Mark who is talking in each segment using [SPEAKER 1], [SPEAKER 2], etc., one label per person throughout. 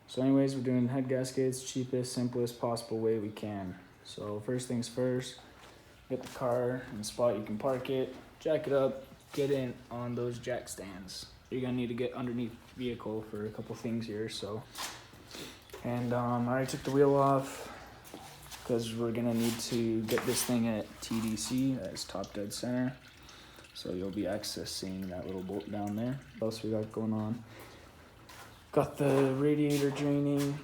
[SPEAKER 1] So anyways, we're doing head gaskets, cheapest, simplest possible way we can. So first things first, get the car in a spot you can park it, jack it up, get in on those jack stands. You're gonna need to get underneath the vehicle for a couple things here. And I already took the wheel off because we're gonna need to get this thing at TDC, that's top dead center. So you'll be accessing that little bolt down there. What else we got going on? Got the radiator draining.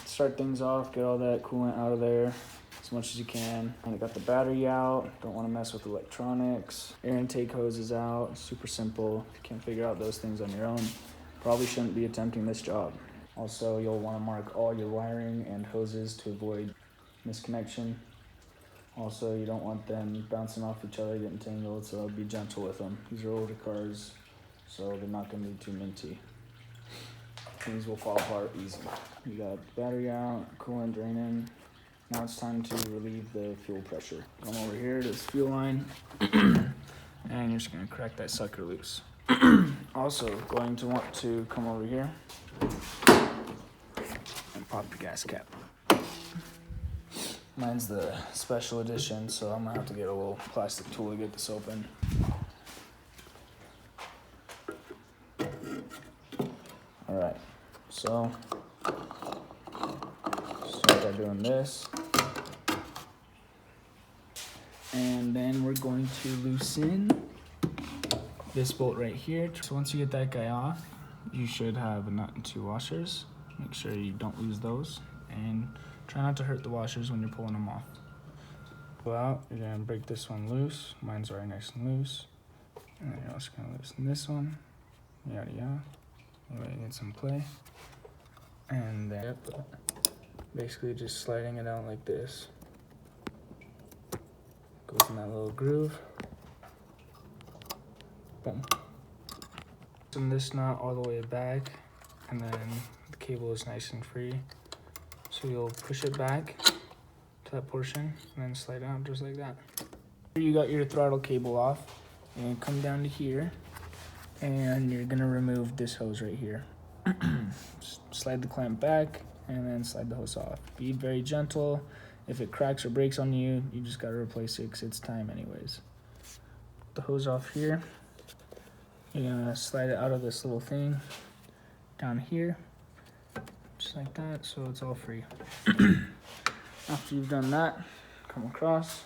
[SPEAKER 1] Start things off, get all that coolant out of there as much as you can. And I got the battery out, don't wanna mess with electronics. Air intake hose is out, super simple. If you can't figure out those things on your own, probably shouldn't be attempting this job. Also, you'll wanna mark all your wiring and hoses to avoid misconnection. Also, you don't want them bouncing off each other, getting tangled, so be gentle with them. These are older cars, so they're not gonna be too minty. Things will fall apart easy. You got battery out, coolant draining. Now it's time to relieve the fuel pressure. Come over here to this fuel line, and you're just gonna crack that sucker loose. Also, going to want to come over here and pop the gas cap. Mine's the special edition, so I'm gonna have to get a little plastic tool to get this open. Alright, so start by doing this. And then we're going to loosen this bolt right here. So once you get that guy off, you should have a nut and 2 washers. Make sure you don't lose those. And try not to hurt the washers when you're pulling them off. Pull out, you're gonna break this one loose. Mine's already nice and loose. And then you're also gonna loosen this one. Yada yada. Let it get some play. And then basically just sliding it out like this. Goes in that little groove. Boom. Loosen this knot all the way back, and then the cable is nice and free. So you'll push it back to that portion and then slide out just like that. You got your throttle cable off, and come down to here, and you're gonna remove this hose right here. Slide the clamp back and then slide the hose off. Be very gentle. If it cracks or breaks on you, you just gotta replace it because it's time anyways. The hose off here, you're gonna slide it out of this little thing down here. Just like that, so it's all free. After you've done that, come across,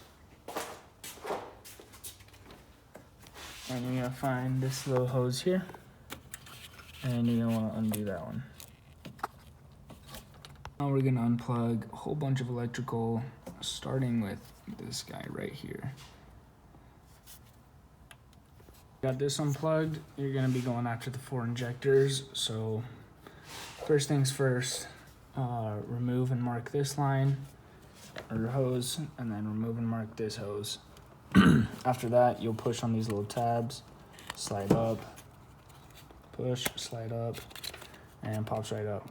[SPEAKER 1] and you're gonna find this little hose here, and you're gonna wanna undo that one. Now we're gonna unplug a whole bunch of electrical, starting with this guy right here. Got this unplugged, you're gonna be going after the 4 injectors, so first things first, remove and mark this line or hose, and then remove and mark this hose. After that, you'll push on these little tabs, slide up, push, slide up, and pops right up.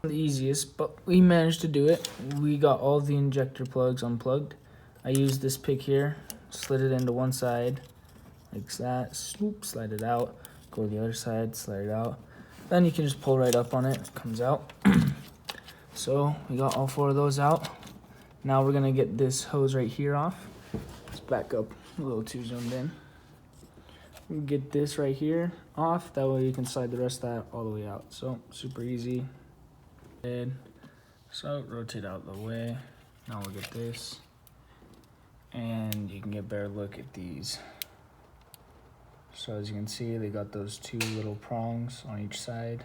[SPEAKER 1] The easiest, but we managed to do it. We got all the injector plugs unplugged. I used this pick here, slid it into one side, like that, swoop, slide it out, go to the other side, slide it out. Then you can just pull right up on it, it comes out. So we got all 4 of those out. Now we're gonna get this hose right here off. Let's back up a little too zoomed in. We get this right here off, that way you can slide the rest of that all the way out. So super easy. So rotate out of the way. Now we'll get this. And you can get a better look at these. So as you can see, they got those 2 little prongs on each side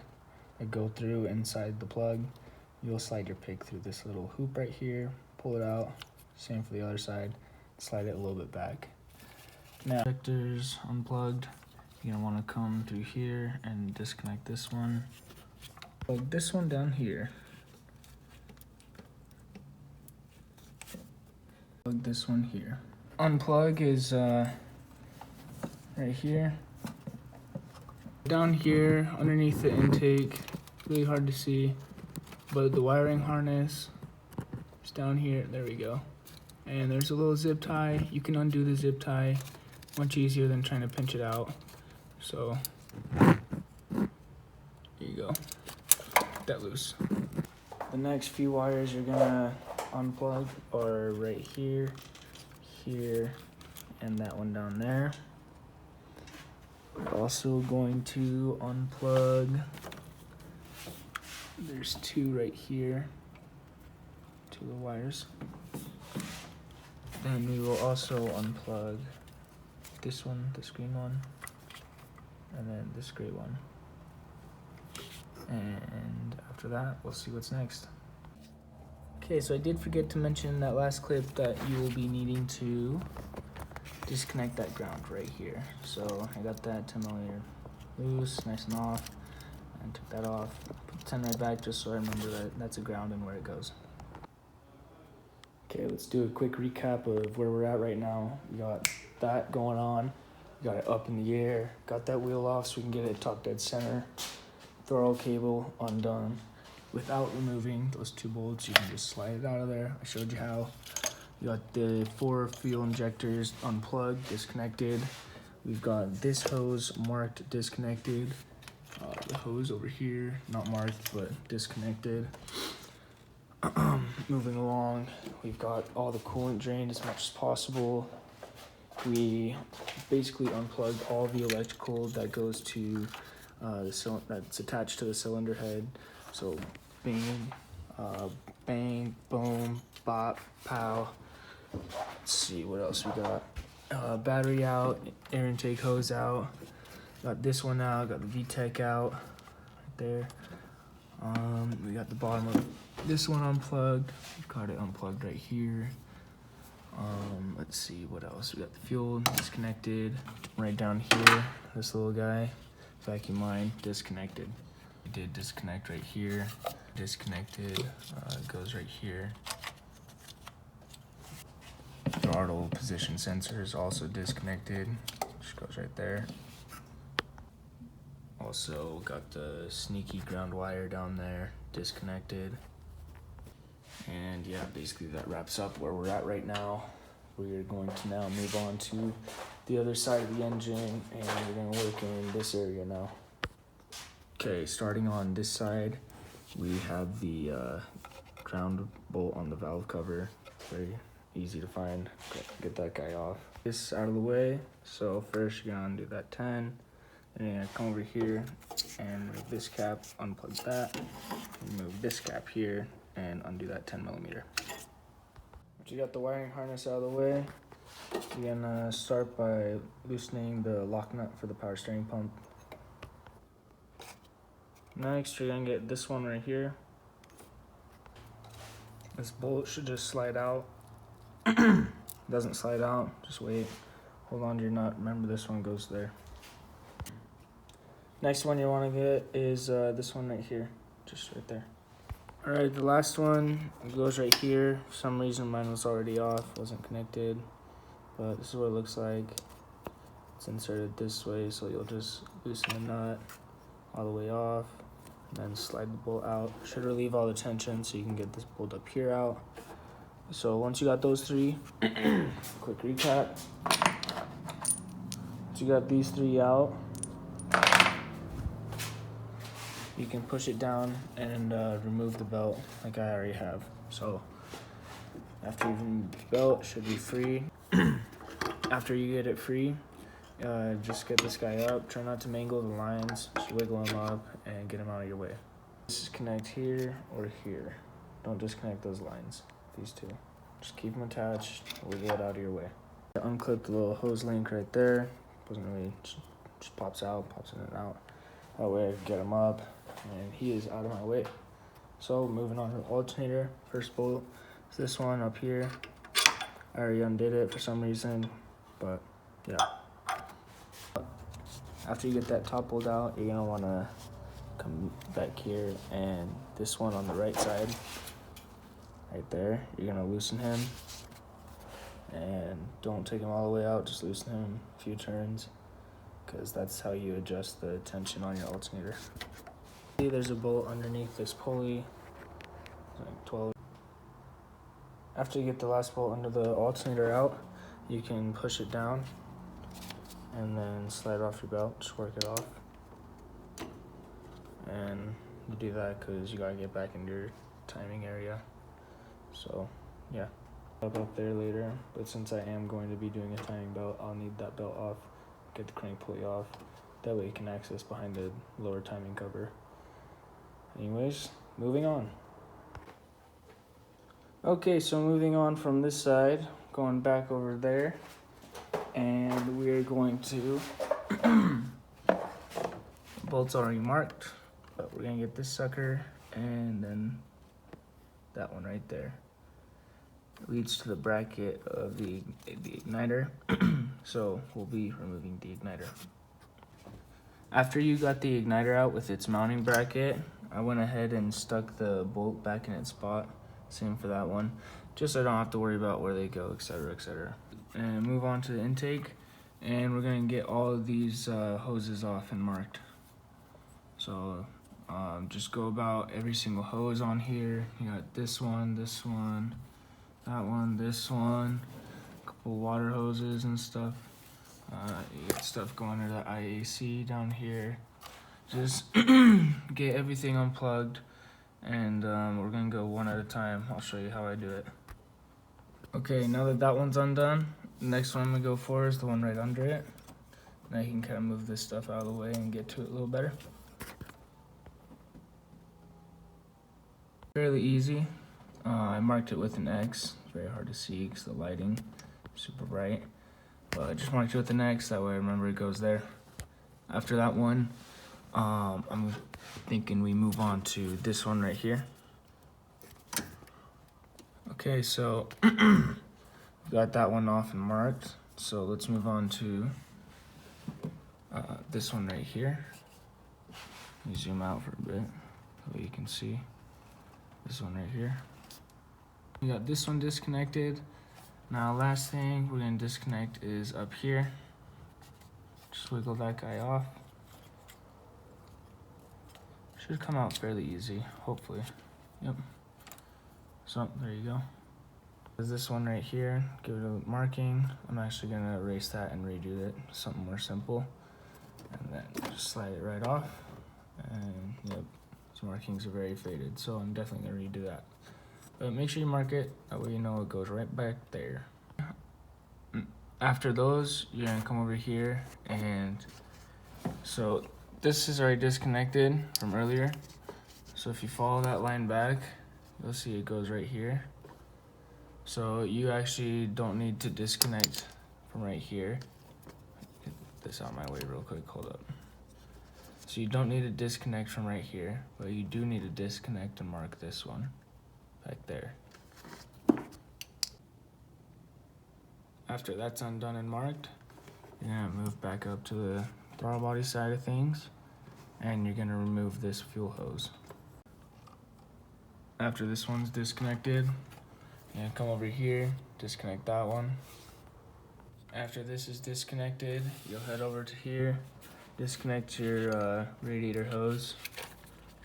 [SPEAKER 1] that go through inside the plug. You'll slide your pick through this little hoop right here, pull it out. Same for the other side, slide it a little bit back. Now, injectors unplugged. You're gonna wanna come through here and disconnect this one. Plug this one down here. Plug this one here. Unplug is right here. Down here, underneath the intake, really hard to see, but the wiring harness is down here. There we go. And there's a little zip tie. You can undo the zip tie, much easier than trying to pinch it out. So, there you go. that loose. The next few wires you're gonna unplug are right here, here, and that one down there. We're also going to unplug, there's two right here, two little wires. Then we will also unplug this one, this green one, and then this gray one. And after that, we'll see what's next. Okay, so I did forget to mention in that last clip that you will be needing to disconnect that ground right here. So I got that 10mm loose, nice and off, and took that off. Put the 10 right back just so I remember that that's a ground and where it goes. Okay, let's do a quick recap of where we're at right now. We got that going on, we got it up in the air, got that wheel off so we can get it top dead center. Throttle cable undone without removing those two bolts. You can just slide it out of there. I showed you how. You got the 4 fuel injectors unplugged, disconnected. We've got this hose marked disconnected. The hose over here, not marked, but disconnected. Moving along, we've got all the coolant drained as much as possible. We basically unplugged all the electrical that goes to that's attached to the cylinder head. So bang, bang, boom, bop, pow. Let's see what else we got. Battery out, air intake hose out. Got this one out, got the VTEC out right there. We got the bottom of this one unplugged. Got it unplugged right here. Let's see what else. We got the fuel disconnected right down here. This little guy, vacuum line disconnected. We did disconnect right here. Disconnected. It goes right here. Throttle position sensor is also disconnected. Just goes right there. Also got the sneaky ground wire down there disconnected. And yeah, basically that wraps up where we're at right now. We're going to now move on to the other side of the engine, and we're going to work in this area now. Okay, starting on this side, we have the ground bolt on the valve cover. Very easy to find. Get that guy off. This out of the way. So first you're going to undo that 10, and you're going to come over here and remove this cap, unplug that, remove this cap here, and undo that 10mm. Once you got the wiring harness out of the way, you're gonna start by loosening the lock nut for the power steering pump. Next, you're gonna get this one right here. This bolt should just slide out. Doesn't slide out, just wait. Hold on to your nut. Remember, this one goes there. Next one you want to get is this one right here, just right there. All right, the last one goes right here. For some reason, mine was already off, wasn't connected, but this is what it looks like. It's inserted this way, so you'll just loosen the nut all the way off, and then slide the bolt out. Should relieve all the tension so you can get this bolt up here out. So once you got those three, quick recap. Once you got these three out, you can push it down and remove the belt like I already have. So after you remove the belt, it should be free. After you get it free, just get this guy up. Try not to mangle the lines. Just wiggle him up and get him out of your way. Disconnect here or here. Don't disconnect those lines, these two. Just keep them attached, wiggle it out of your way. Unclip the little hose link right there. Doesn't really, just pops out, pops in and out. That way I can get him up, and he is out of my way. So moving on to the alternator, first bolt is this one up here. I already undid it for some reason, but yeah. After you get that top bolt out, you're gonna wanna come back here, and this one on the right side, right there, you're gonna loosen him, and don't take him all the way out, just loosen him a few turns, because that's how you adjust the tension on your alternator. See, there's a bolt underneath this pulley, it's like 12. After you get the last bolt under the alternator out, you can push it down and then slide off your belt, just work it off. And you do that because you gotta get back into your timing area. So yeah, up there later, but since I am going to be doing a timing belt, I'll need that belt off, get the crank pulley off, that way you can access behind the lower timing cover. Anyways, moving on. Okay, so moving on from this side, going back over there, and we're going to bolts already marked, but we're gonna get this sucker and then that one right there. Leads to the bracket of the igniter. So we'll be removing the igniter. After you got the igniter out with its mounting bracket, I went ahead and stuck the bolt back in its spot. Same for that one, just so I don't have to worry about where they go, etc., etc. And move on to the intake, and we're gonna get all of these hoses off and marked. So just go about every single hose on here. You got this one, that one, this one, a couple water hoses and stuff. You got stuff going to the IAC down here. Just get everything unplugged, and we're gonna go one at a time. I'll show you how I do it. Okay, now that that one's undone, the next one I'm gonna go for is the one right under it. Now you can kind of move this stuff out of the way and get to it a little better. Fairly easy. I marked it with an X. It's very hard to see because the lighting is super bright. But I just marked it with an X, that way I remember it goes there. After that one, I'm thinking we move on to this one right here. Okay, so got that one off and marked. So let's move on to this one right here. Let me zoom out for a bit so you can see this one right here. We got this one disconnected. Now last thing we're gonna disconnect is up here. Just wiggle that guy off. Should come out fairly easy, hopefully. Yep. So there you go. There's this one right here. Give it a marking. I'm actually gonna erase that and redo it. Something more simple. And then just slide it right off. And yep, these markings are very faded, so I'm definitely gonna redo that. But make sure you mark it, that way you know it goes right back there. After those, you're gonna come over here, and so this is already disconnected from earlier. So if you follow that line back, you'll see it goes right here. So you actually don't need to disconnect from right here. Get this out of my way real quick, hold up. So you don't need to disconnect from right here, but you do need to disconnect and mark this one back there. After that's undone and marked, you're gonna move back up to the throttle body side of things, and you're gonna remove this fuel hose. After this one's disconnected, you're gonna come over here, disconnect that one. After this is disconnected, you'll head over to here, disconnect your radiator hose.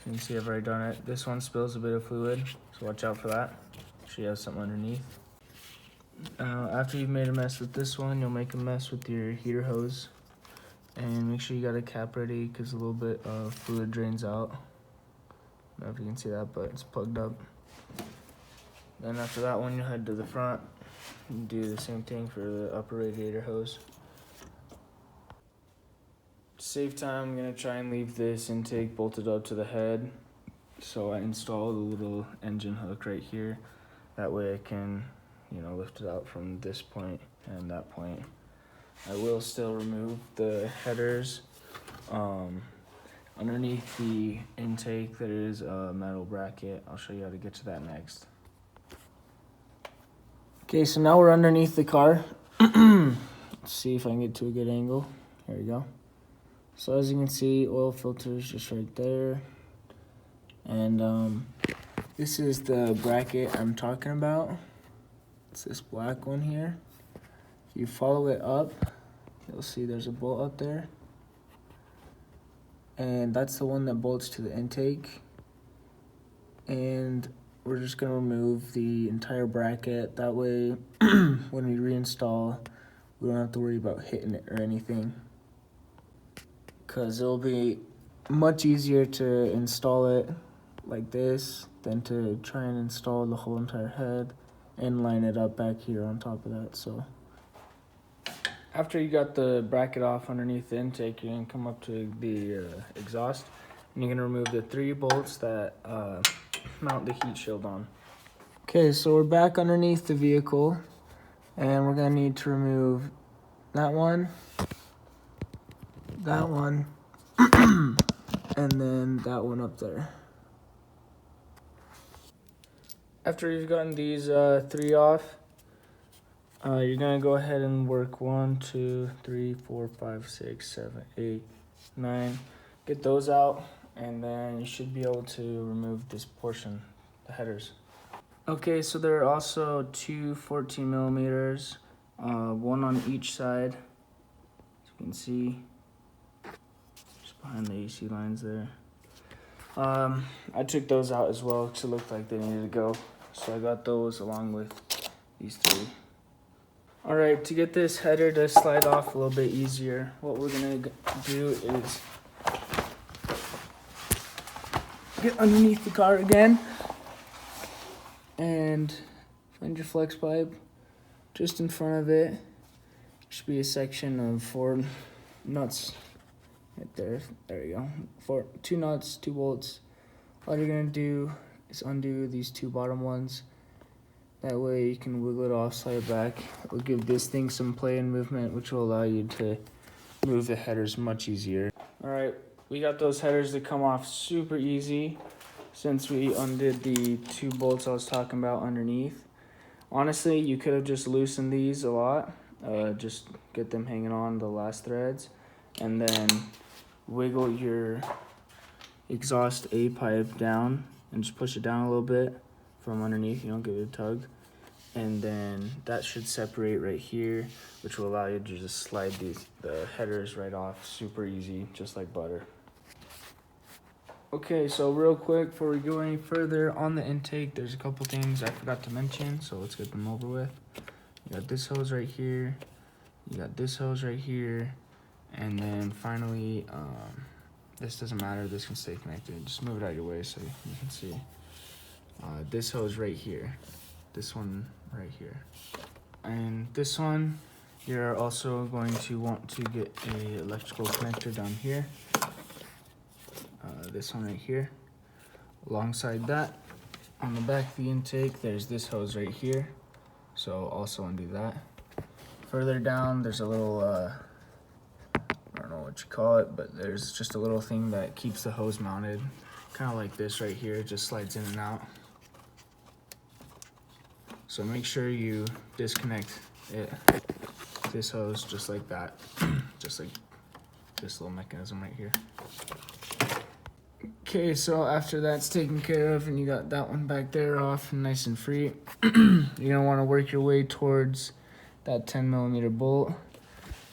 [SPEAKER 1] You can see I've already done it. This one spills a bit of fluid, so watch out for that. Make sure you have something underneath. After you've made a mess with this one, you'll make a mess with your heater hose. And make sure you got a cap ready because a little bit of fluid drains out. I don't know if you can see that, but it's plugged up. Then after that one, you'll head to the front and do the same thing for the upper radiator hose. To save time, I'm gonna try and leave this intake bolted up to the head. So I install the little engine hook right here. That way I can, lift it out from this point and that point. I will still remove the headers. Underneath the intake, there is a metal bracket. I'll show you how to get to that next. Okay, so now we're underneath the car. Let's see if I can get to a good angle. There we go. So as you can see, oil filter is just right there. And this is the bracket I'm talking about. It's this black one here. If you follow it up, you'll see there's a bolt up there. And that's the one that bolts to the intake. And we're just gonna remove the entire bracket. That way, when we reinstall, we don't have to worry about hitting it or anything. Cause it'll be much easier to install it like this than to try and install the whole entire head and line it up back here on top of that. So after you got the bracket off underneath the intake, you're gonna come up to the exhaust, and you're gonna remove the 3 bolts that mount the heat shield on. Okay, so we're back underneath the vehicle, and we're gonna need to remove that one, and then that one up there. After you've gotten these 3 off, you're gonna go ahead and work 1, 2, 3, 4, 5, 6, 7, 8, 9. Get those out, and then you should be able to remove this portion, the headers. Okay, so there are also 2 14 millimeters, one on each side, as you can see, just behind the AC lines there. I took those out as well because it looked like they needed to go, so I got those along with these 3. All right, to get this header to slide off a little bit easier, what we're gonna do is get underneath the car again and find your flex pipe. Just in front of it should be a section of 4 nuts right there. There you go. 2 nuts, 2 bolts. All you're gonna do is undo these 2 bottom ones. That way you can wiggle it off, slide it back. It'll give this thing some play and movement, which will allow you to move the headers much easier. All right, we got those headers to come off super easy since we undid the 2 bolts I was talking about underneath. Honestly, you could have just loosened these a lot, just get them hanging on the last threads, and then wiggle your exhaust A pipe down and just push it down a little bit from underneath, give it a tug, and then that should separate right here, which will allow you to just slide the headers right off super easy, just like butter. Okay, so real quick before we go any further on the intake, there's a couple things I forgot to mention, so let's get them over with. You got this hose right here, you got this hose right here, and then finally, this doesn't matter, this can stay connected. Just move it out of your way so you can see. This hose right here, this one right here, and this one, you're also going to want to get a electrical connector down here. This one right here. Alongside that, on the back of the intake, there's this hose right here, so also undo that. Further down, there's a little, I don't know what you call it, but there's just a little thing that keeps the hose mounted, kind of like this right here, it just slides in and out. So make sure you disconnect this hose just like that, just like this little mechanism right here. Okay, so after that's taken care of and you got that one back there off and nice and free, you're gonna want to work your way towards that 10 millimeter bolt.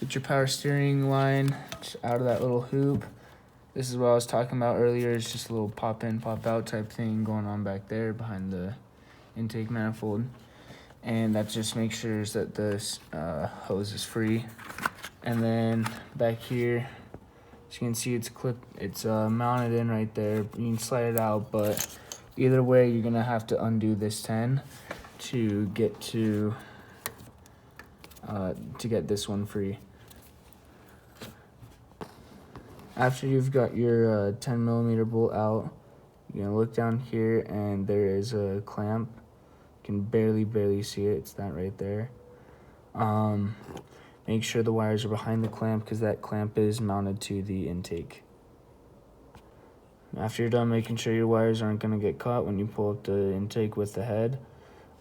[SPEAKER 1] Get your power steering line out of that little hoop. This is what I was talking about earlier. It's just a little pop in, pop out type thing going on back there behind the intake manifold. And that just makes sure that this hose is free. And then back here, as you can see, it's mounted in right there. You can slide it out, but either way, you're gonna have to undo this 10 to get this one free. After you've got your 10 millimeter bolt out, you're gonna look down here, and there is a clamp. You can barely see it. It's that right there. Make sure the wires are behind the clamp because that clamp is mounted to the intake. After you're done making sure your wires aren't going to get caught when you pull up the intake with the head,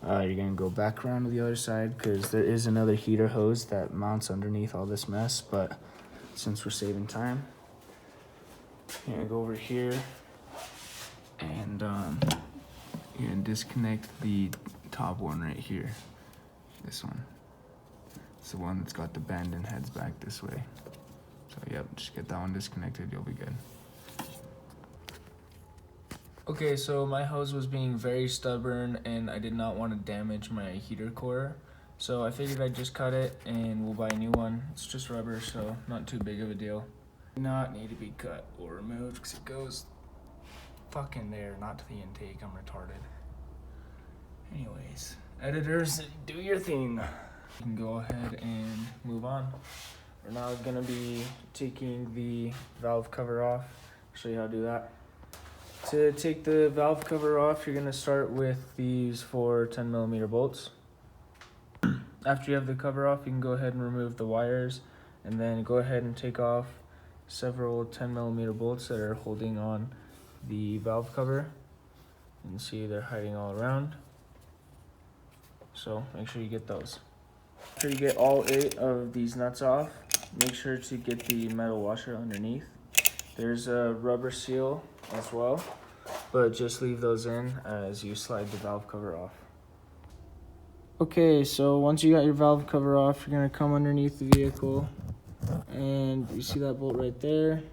[SPEAKER 1] you're going to go back around to the other side because there is another heater hose that mounts underneath all this mess, but since we're saving time, you're going to go over here and you're going to disconnect the top one right here, this one. It's the one that's got the bend and heads back this way. So yep, just get that one disconnected, you'll be good. Okay, so my hose was being very stubborn and I did not want to damage my heater core. So I figured I'd just cut it and we'll buy a new one. It's just rubber, so not too big of a deal. Not need to be cut or removed because it goes fucking there, not to the intake. I'm retarded. Anyways, editors, do your thing. You can go ahead and move on. We're now gonna be taking the valve cover off. Show you how to do that. To take the valve cover off, you're gonna start with these 4 10mm bolts. After you have the cover off, you can go ahead and remove the wires, and then go ahead and take off several 10mm bolts that are holding on the valve cover. You can see they're hiding all around. So make sure you get those. After you get all 8 of these nuts off, make sure to get the metal washer underneath. There's a rubber seal as well, but just leave those in as you slide the valve cover off. Okay, so once you got your valve cover off, you're gonna come underneath the vehicle, and you see that bolt right there.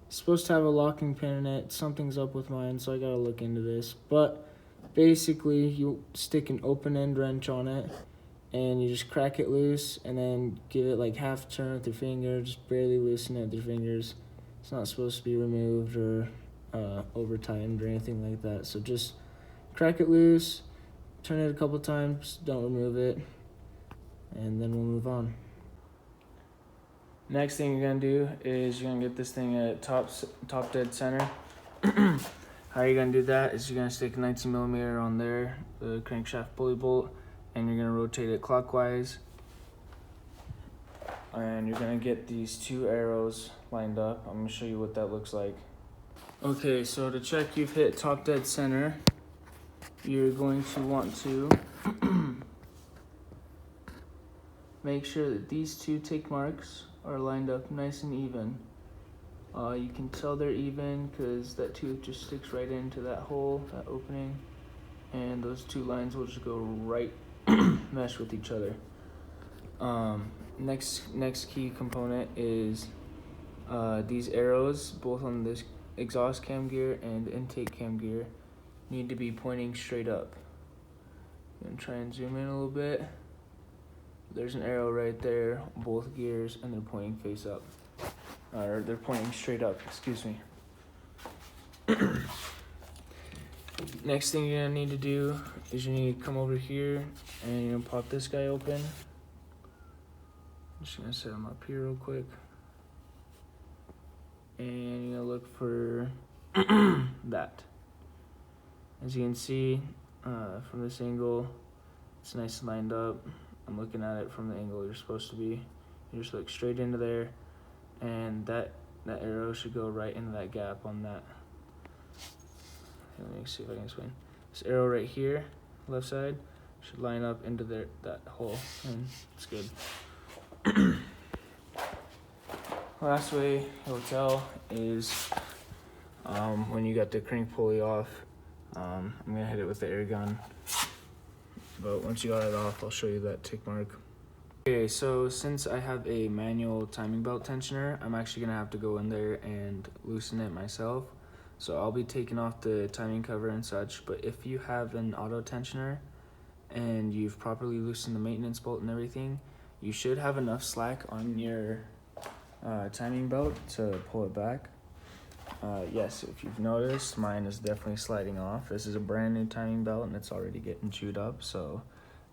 [SPEAKER 1] It's supposed to have a locking pin in it. Something's up with mine, so I gotta look into this. But basically, you stick an open end wrench on it, and you just crack it loose, and then give it like half a turn with your finger, just barely loosen it with your fingers. It's not supposed to be removed or over tightened or anything like that. So just crack it loose, turn it a couple times, don't remove it, and then we'll move on. Next thing you're gonna do is you're gonna get this thing at top dead center. How you're gonna do that is you're gonna stick a 19mm on there, the crankshaft pulley bolt, and you're gonna rotate it clockwise. And you're gonna get these 2 arrows lined up. I'm gonna show you what that looks like. Okay, so to check you've hit top dead center, you're going to want to make sure that these 2 tick marks are lined up nice and even. You can tell they're even because that tooth just sticks right into that hole, that opening, and those 2 lines will just go right mesh with each other. Next key component is these arrows, both on this exhaust cam gear and intake cam gear, need to be pointing straight up. I'm gonna try and zoom in a little bit. There's an arrow right there, both gears, and they're pointing face up. Or they're pointing straight up, excuse me. Next thing you're gonna need to do is you need to come over here and you're gonna pop this guy open. I'm just gonna set him up here real quick. And you're gonna look for that. As you can see, from this angle, it's nice and lined up. I'm looking at it from the angle you're supposed to be. You just look straight into there, and that arrow should go right into that gap on that. Let me see if I can explain. This arrow right here, left side, should line up into that hole, and it's good. Last way you'll tell is when you got the crank pulley off. I'm gonna hit it with the air gun, but once you got it off, I'll show you that tick mark. Okay, so since I have a manual timing belt tensioner, I'm actually gonna have to go in there and loosen it myself. So I'll be taking off the timing cover and such, but if you have an auto tensioner and you've properly loosened the maintenance bolt and everything, you should have enough slack on your timing belt to pull it back. Yes, if you've noticed, mine is definitely sliding off. This is a brand new timing belt and it's already getting chewed up, so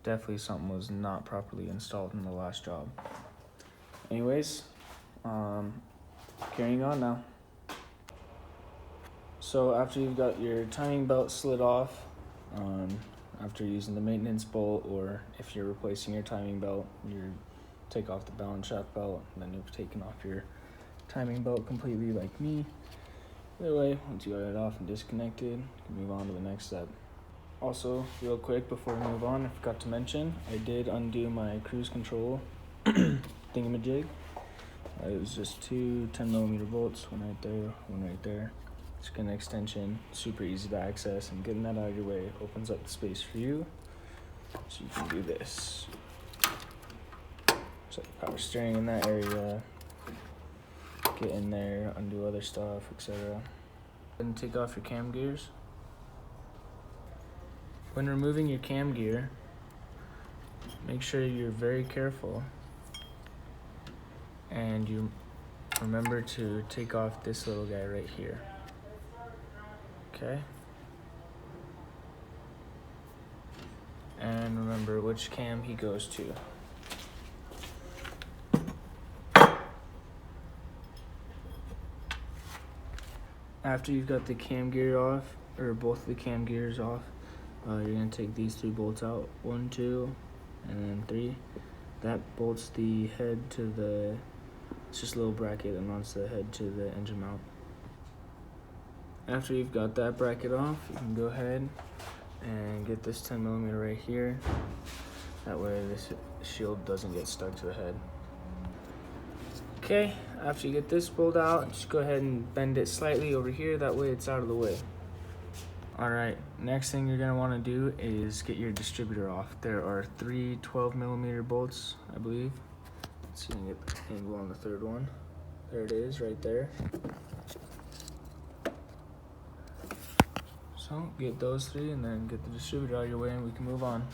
[SPEAKER 1] definitely something was not properly installed in the last job. Anyways, carrying on now. So after you've got your timing belt slid off, after using the maintenance bolt, or if you're replacing your timing belt, you take off the balance shaft belt, and then you've taken off your timing belt completely like me. Either way, once you got it off and disconnected, you can move on to the next step. Also, real quick before we move on, I forgot to mention, I did undo my cruise control thingamajig. It was just 2 10mm bolts, one right there, one right there. Just get an extension, super easy to access, and getting that out of your way opens up the space for you, so you can do this. Set the power steering in that area, get in there, undo other stuff, etc. And take off your cam gears. When removing your cam gear, make sure you're very careful and you remember to take off this little guy right here. Okay. And remember which cam he goes to. After you've got the cam gear off, or both the cam gears off, you're gonna take these 3 bolts out. 1, 2, and then 3. That bolts the head to the, it's just a little bracket that mounts the head to the engine mount. After you've got that bracket off, you can go ahead and get this 10mm right here. That way this shield doesn't get stuck to the head. Okay, after you get this pulled out, just go ahead and bend it slightly over here. That way it's out of the way. Alright, next thing you're going to want to do is get your distributor off. There are 3 12mm bolts, I believe. Let's see if I can get the angle on the 3rd one. There it is, right there. So get those 3 and then get the distributor out of your way and we can move on.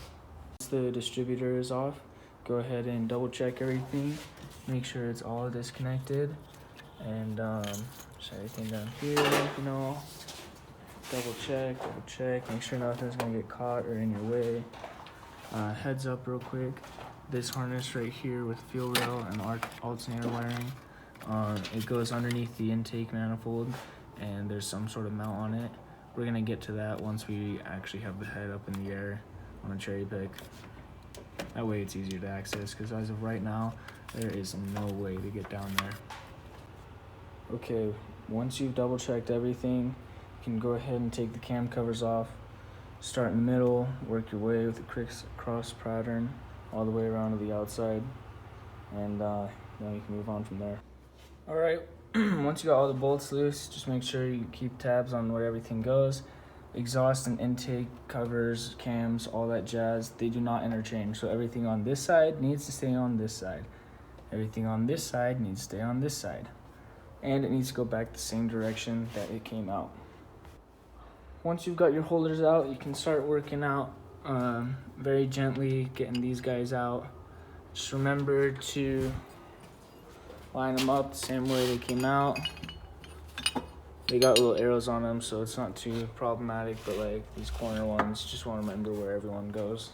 [SPEAKER 1] Once the distributor is off, go ahead and double check everything. Make sure it's all disconnected. And just everything down here, you know. Double check, make sure nothing's gonna get caught or in your way. Heads up real quick, this harness right here with fuel rail and alternator wiring, it goes underneath the intake manifold and there's some sort of mount on it. We're gonna get to that once we actually have the head up in the air on a cherry pick. That way it's easier to access, because as of right now, there is no way to get down there. Okay, once you've double checked everything, you can go ahead and take the cam covers off. Start in the middle, work your way with the cross pattern all the way around to the outside, and then you can move on from there. All right, once you got all the bolts loose, just make sure you keep tabs on where everything goes. Exhaust and intake, covers, cams, all that jazz, they do not interchange. So everything on this side needs to stay on this side. Everything on this side needs to stay on this side. And it needs to go back the same direction that it came out. Once you've got your holders out, you can start working out very gently, getting these guys out. Just remember to line them up the same way they came out. They got little arrows on them, so it's not too problematic, but like these corner ones, just want to remember where everyone goes.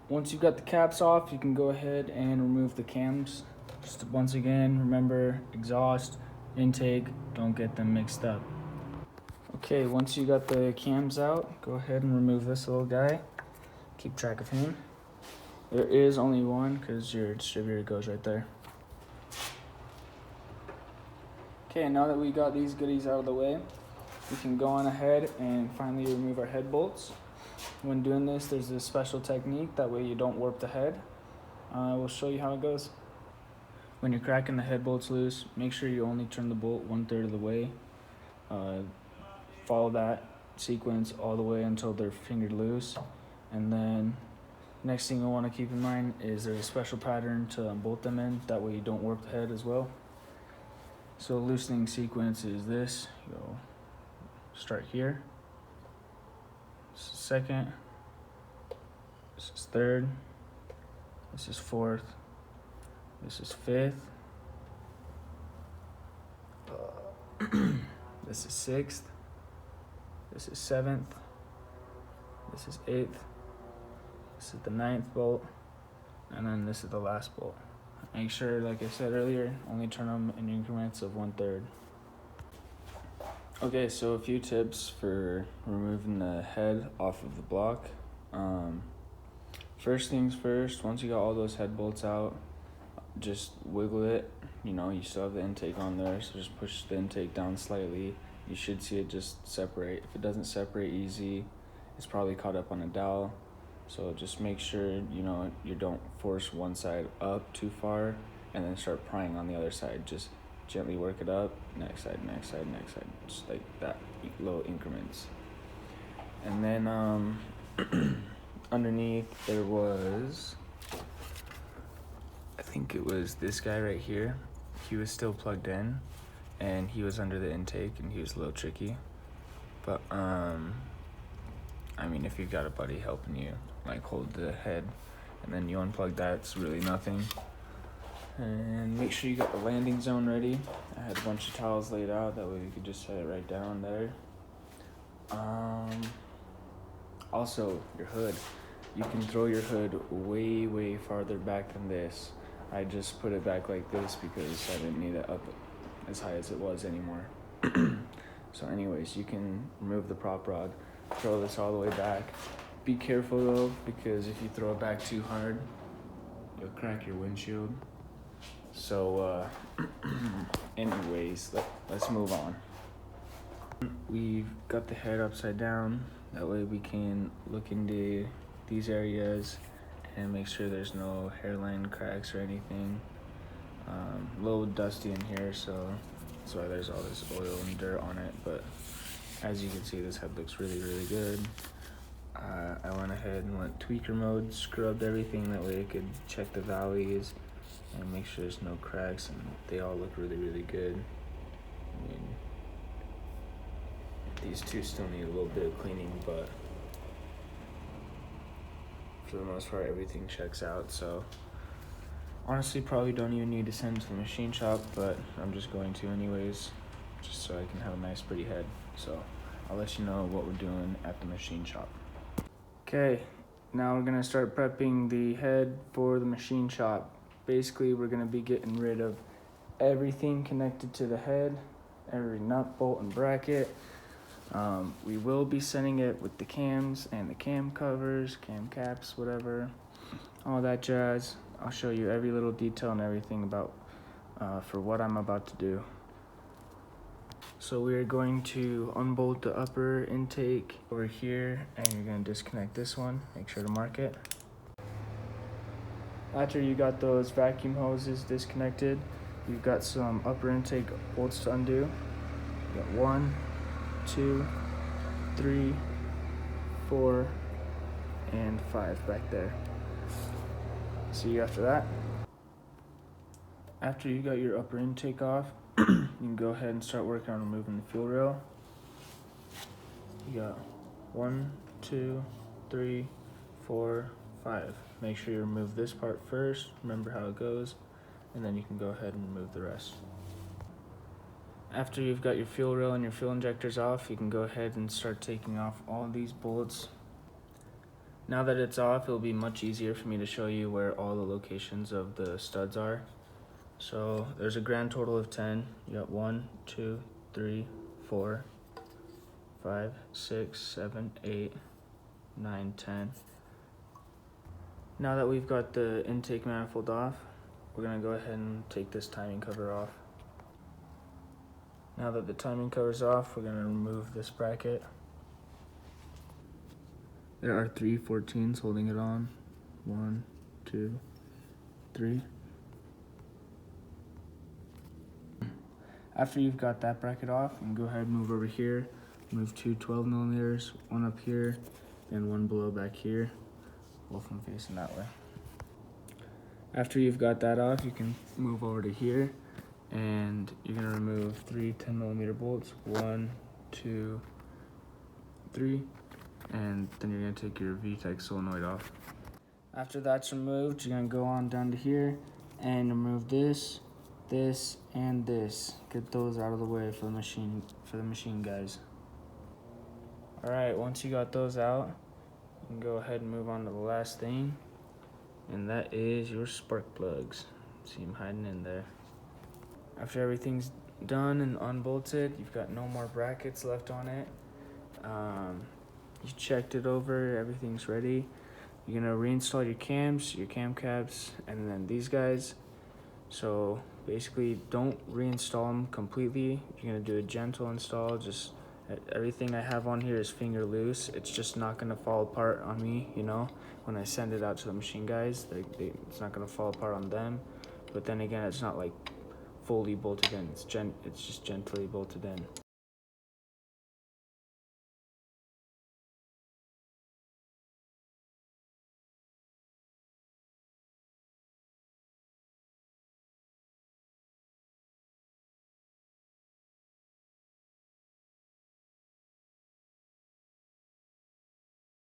[SPEAKER 1] Once you've got the caps off, you can go ahead and remove the cams. Just once again, remember exhaust, intake, don't get them mixed up. Okay, once you got the cams out, go ahead and remove this little guy. Keep track of him. There is only one because your distributor goes right there. Okay, now that we got these goodies out of the way, we can go on ahead and finally remove our head bolts. When doing this, there's a special technique, that way you don't warp the head. We'll show you how it goes. When you're cracking the head bolts loose, make sure you only turn the bolt 1/3 of the way. Follow that sequence all the way until they're fingered loose. And then next thing you'll want to keep in mind is there's a special pattern to bolt them in, that way you don't warp the head as well. So loosening sequence is this. You'll start here. This is 2nd. This is 3rd. This is 4th. This is 5th. This is 6th. This is 7th. This is 8th. This is the 9th bolt. And then this is the last bolt. Make sure, like I said earlier, only turn them in increments of 1/3. Okay, so a few tips for removing the head off of the block. First things first, once you got all those head bolts out, just wiggle it. You know, you still have the intake on there, so just push the intake down slightly. You should see it just separate. If it doesn't separate easy, it's probably caught up on a dowel. So just make sure, you know, you don't force one side up too far and then start prying on the other side. Just gently work it up, next side, next side, next side, just like that, low increments. And then underneath there was, I think it was this guy right here. He was still plugged in and he was under the intake and he was a little tricky. But I mean, if you've got a buddy helping you, like hold the head and then you unplug that, it's really nothing. And make sure you got the landing zone ready. I had a bunch of towels laid out, that way you could just set it right down there. Also, your hood. You can throw your hood way farther back than this. I just put it back like this because I didn't need it up as high as it was anymore. So anyways, you can remove the prop rod, throw this all the way back. Be careful though, because if you throw it back too hard, you'll crack your windshield. So anyways, let's move on. We've got the head upside down, that way we can look into these areas and make sure there's no hairline cracks or anything. A little dusty in here, so that's why there's all this oil and dirt on it, but as you can see, this head looks really good. I went ahead and went tweaker mode, scrubbed everything, that way I could check the valleys and make sure there's no cracks, and they all look really good. I mean, these two still need a little bit of cleaning, but for the most part everything checks out. So honestly, probably don't even need to send to the machine shop, but I'm just going to anyways, just so I can have a nice pretty head. So I'll let you know what we're doing at the machine shop. Okay, now we're gonna start prepping the head for the machine shop. Basically, we're gonna be getting rid of everything connected to the head, every nut, bolt, and bracket. We will be sending it with the cams and the cam covers, cam caps, whatever, all that jazz. I'll show you every little detail and everything about for what I'm about to do. So we are going to unbolt the upper intake over here, and you're going to disconnect this one. Make sure to mark it. After you got those vacuum hoses disconnected, you've got some upper intake bolts to undo. You got 1, 2, 3, 4, and 5 back there. See you after that. After you got your upper intake off, you can go ahead and start working on removing the fuel rail. You got 1, 2, 3, 4, 5. Make sure you remove this part first, remember how it goes, and then you can go ahead and remove the rest. After you've got your fuel rail and your fuel injectors off, you can go ahead and start taking off all these bolts. Now that it's off, it'll be much easier for me to show you where all the locations of the studs are. So there's a grand total of 10. You got 1, 2, 3, 4, 5, 6, 7, 8, 9, 10. Now that we've got the intake manifold off, we're gonna go ahead and take this timing cover off. Now that the timing cover's off, we're gonna remove this bracket. There are 3 14s holding it on. 1, 2, 3. After you've got that bracket off, you can go ahead and move over here. Move 2 12 millimeters, one up here and one below back here. Both of them facing that way. After you've got that off, you can move over to here, and you're gonna remove 3 10 millimeter bolts. 1, 2, 3. And then you're gonna take your VTEC solenoid off. After that's removed, you're gonna go on down to here and remove this, this, and this. Get those out of the way for the machine guys. All right, once you got those out, you can go ahead and move on to the last thing, and that is your spark plugs. See them hiding in there. After everything's done and unbolted, you've got no more brackets left on it. You checked it over, everything's ready. You're gonna reinstall your cams, your cam caps, and then these guys. So basically, don't reinstall them completely. You're gonna do a gentle install. Just everything I have on here is finger loose. It's just not gonna fall apart on me, you know. When I send it out to the machine guys, it's not gonna fall apart on them. But then again, it's not like fully bolted in. It's just gently bolted in.